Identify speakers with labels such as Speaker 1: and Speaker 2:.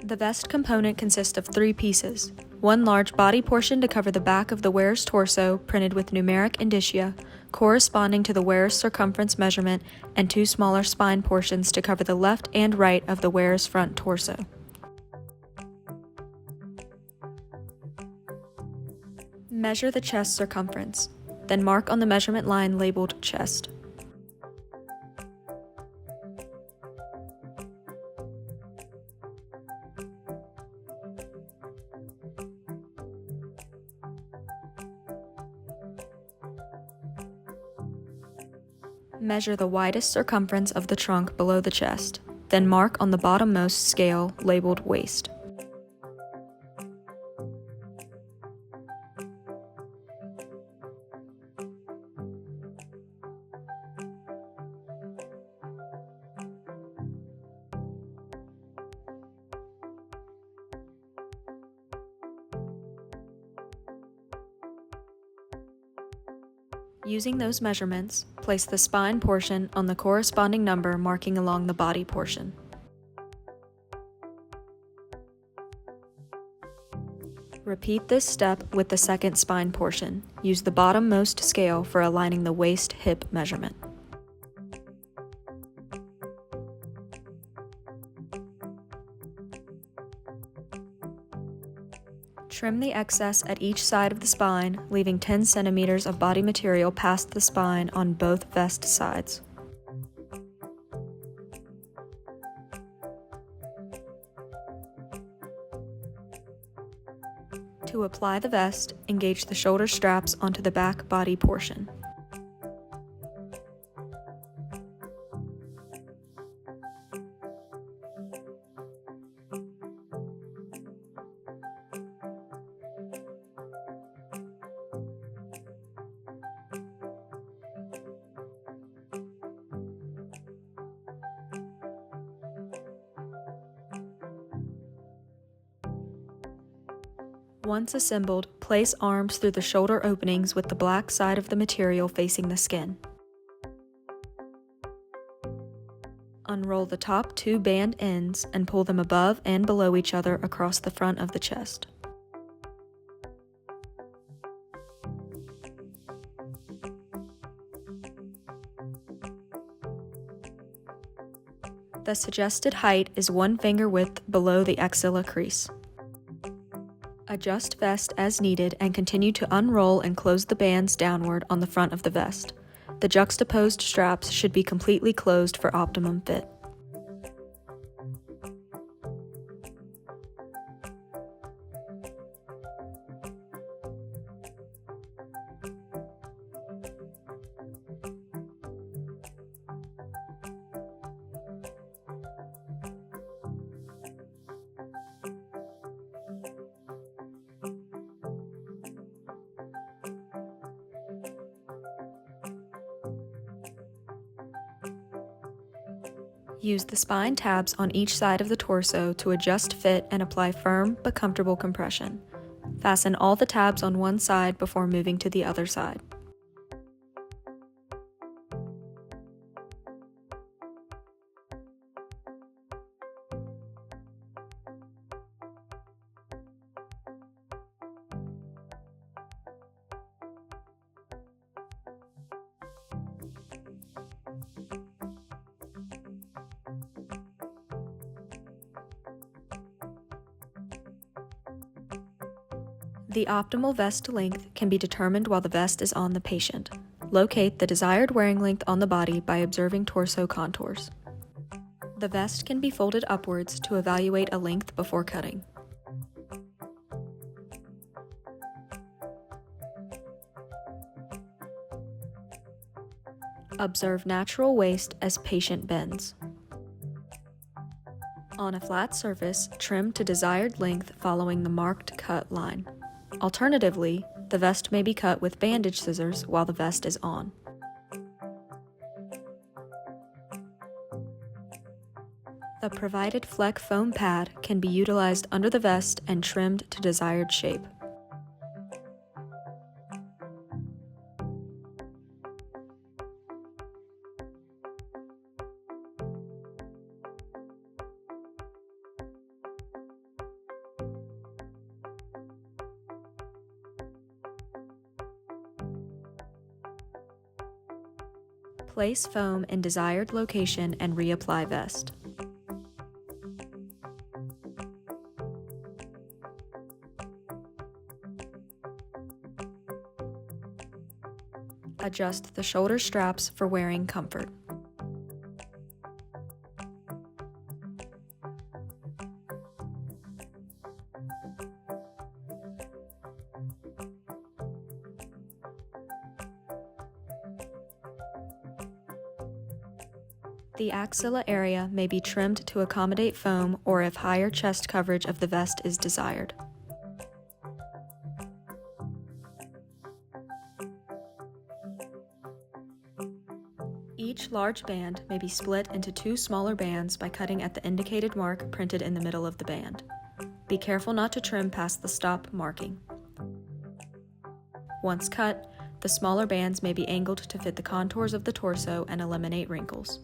Speaker 1: The vest component consists of 3 pieces. One large body portion to cover the back of the wearer's torso, printed with numeric indicia, corresponding to the wearer's circumference measurement, and 2 smaller spine portions to cover the left and right of the wearer's front torso. Measure the chest circumference, then mark on the measurement line labeled chest. Measure the widest circumference of the trunk below the chest, then mark on the bottommost scale labeled waist. Using those measurements, place the spine portion on the corresponding number marking along the body portion. Repeat this step with the second spine portion. Use the bottommost scale for aligning the waist-hip measurement. Trim the excess at each side of the spine, leaving 10 centimeters of body material past the spine on both vest sides. To apply the vest, engage the shoulder straps onto the back body portion. Once assembled, place arms through the shoulder openings with the black side of the material facing the skin. Unroll the top 2 band ends and pull them above and below each other across the front of the chest. The suggested height is 1 finger width below the axilla crease. Adjust vest as needed and continue to unroll and close the bands downward on the front of the vest. The juxtaposed straps should be completely closed for optimum fit. Use the spine tabs on each side of the torso to adjust fit and apply firm but comfortable compression. Fasten all the tabs on one side before moving to the other side. The optimal vest length can be determined while the vest is on the patient. Locate the desired wearing length on the body by observing torso contours. The vest can be folded upwards to evaluate a length before cutting. Observe natural waist as patient bends. On a flat surface, trim to desired length following the marked cut line. Alternatively, the vest may be cut with bandage scissors while the vest is on. The provided fleck foam pad can be utilized under the vest and trimmed to desired shape. Place foam in desired location and reapply vest. Adjust the shoulder straps for wearing comfort. The axilla area may be trimmed to accommodate foam or if higher chest coverage of the vest is desired. Each large band may be split into 2 smaller bands by cutting at the indicated mark printed in the middle of the band. Be careful not to trim past the stop marking. Once cut, the smaller bands may be angled to fit the contours of the torso and eliminate wrinkles.